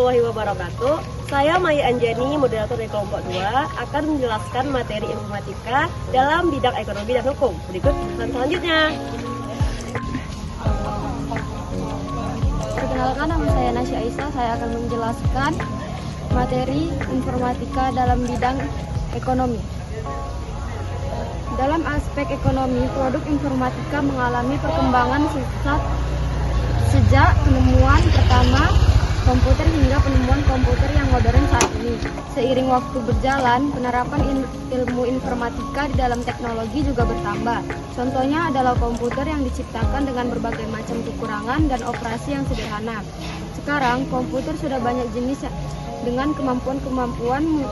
warahmatullahi wabarakatuh. Saya Maya Anjani, moderator dari kelompok 2, akan menjelaskan materi informatika dalam bidang ekonomi dan hukum. Berikut pesan selanjutnya. Perkenalkan, nama saya Nasya Aisyah. Saya akan menjelaskan materi informatika dalam bidang ekonomi. Dalam aspek ekonomi, produk informatika mengalami perkembangan sejak penemuan pertama komputer hingga penemuan komputer yang modern saat ini. Seiring waktu berjalan, penerapan ilmu informatika di dalam teknologi juga bertambah. Contohnya adalah komputer yang diciptakan dengan berbagai macam kekurangan dan operasi yang sederhana. Sekarang, komputer sudah banyak jenis dengan kemampuan-kemampuan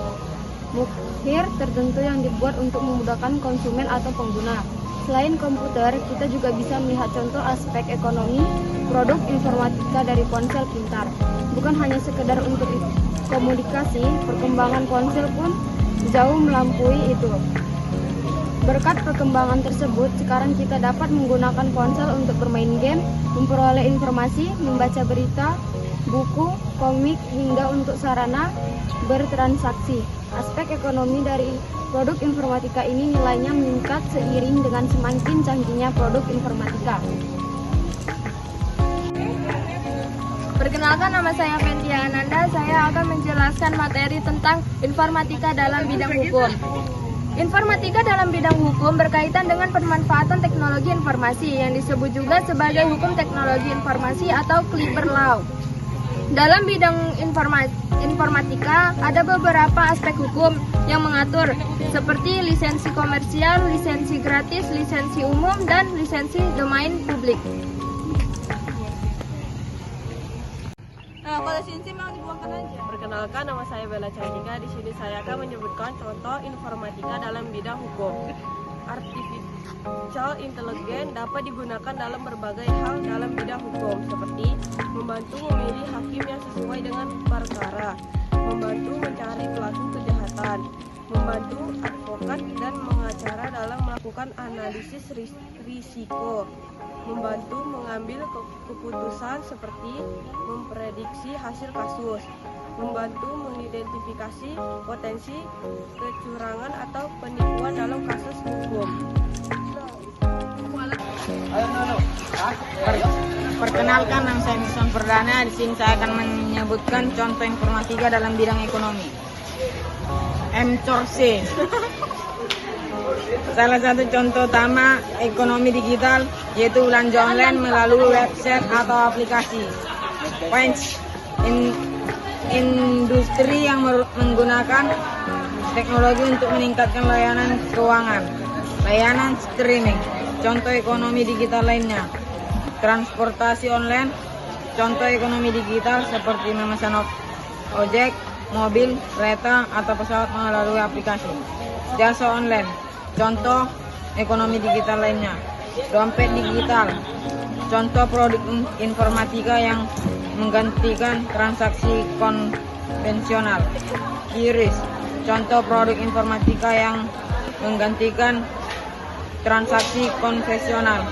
mukhir tertentu yang dibuat untuk memudahkan konsumen atau pengguna. Selain komputer, kita juga bisa melihat contoh aspek ekonomi produk informatika dari ponsel pintar. Bukan hanya sekedar untuk komunikasi, perkembangan ponsel pun jauh melampaui itu. Berkat perkembangan tersebut, sekarang kita dapat menggunakan ponsel untuk bermain game, memperoleh informasi, membaca berita, buku, komik, hingga untuk sarana bertransaksi. Aspek ekonomi dari produk informatika ini nilainya meningkat seiring dengan semakin canggihnya produk informatika. Perkenalkan, nama saya Fentia Ananda. Saya akan menjelaskan materi tentang informatika dalam bidang hukum. Informatika dalam bidang hukum berkaitan dengan pemanfaatan teknologi informasi yang disebut juga sebagai hukum teknologi informasi atau cyber law. Dalam bidang informatika ada beberapa aspek hukum yang mengatur seperti lisensi komersial, lisensi gratis, lisensi umum, dan lisensi domain publik. Kalau lisensi mau dibuangkan aja. Perkenalkan, nama saya Bella Chandika. Di sini saya akan menyebutkan contoh informatika dalam bidang hukum. Artificial intelligence dapat digunakan dalam berbagai hal dalam bidang hukum, seperti membantu memilih hakim yang sesuai dengan perkara, membantu mencari pelaku kejahatan, membantu advokat dan pengacara dalam melakukan analisis risiko, membantu mengambil keputusan seperti memprediksi hasil kasus, membantu mengidentifikasi potensi kecurangan atau penipuan dalam kasus hukum. Perkenalkan, nama saya Nison Perdana. Di sini saya akan menyebutkan contoh informatika dalam bidang ekonomi. M-Corse. Salah satu contoh utama ekonomi digital yaitu belanja online melalui website atau aplikasi. Punch, industri yang menggunakan teknologi untuk meningkatkan layanan keuangan. Layanan streaming, contoh ekonomi digital lainnya. Transportasi online, contoh ekonomi digital seperti memesan ojek, mobil, kereta, atau pesawat melalui aplikasi. Jasa online, contoh ekonomi digital lainnya. Dompet digital, contoh produk informatika yang menggantikan transaksi konvensional. QRIS, contoh produk informatika yang menggantikan transaksi konvensional.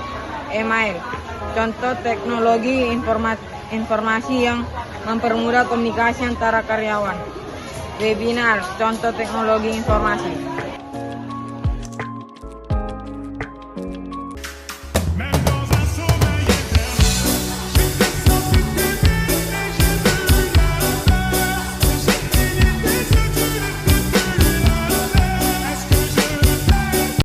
Email, contoh teknologi informasi yang mempermudah komunikasi antara karyawan. Webinar, contoh teknologi informasi.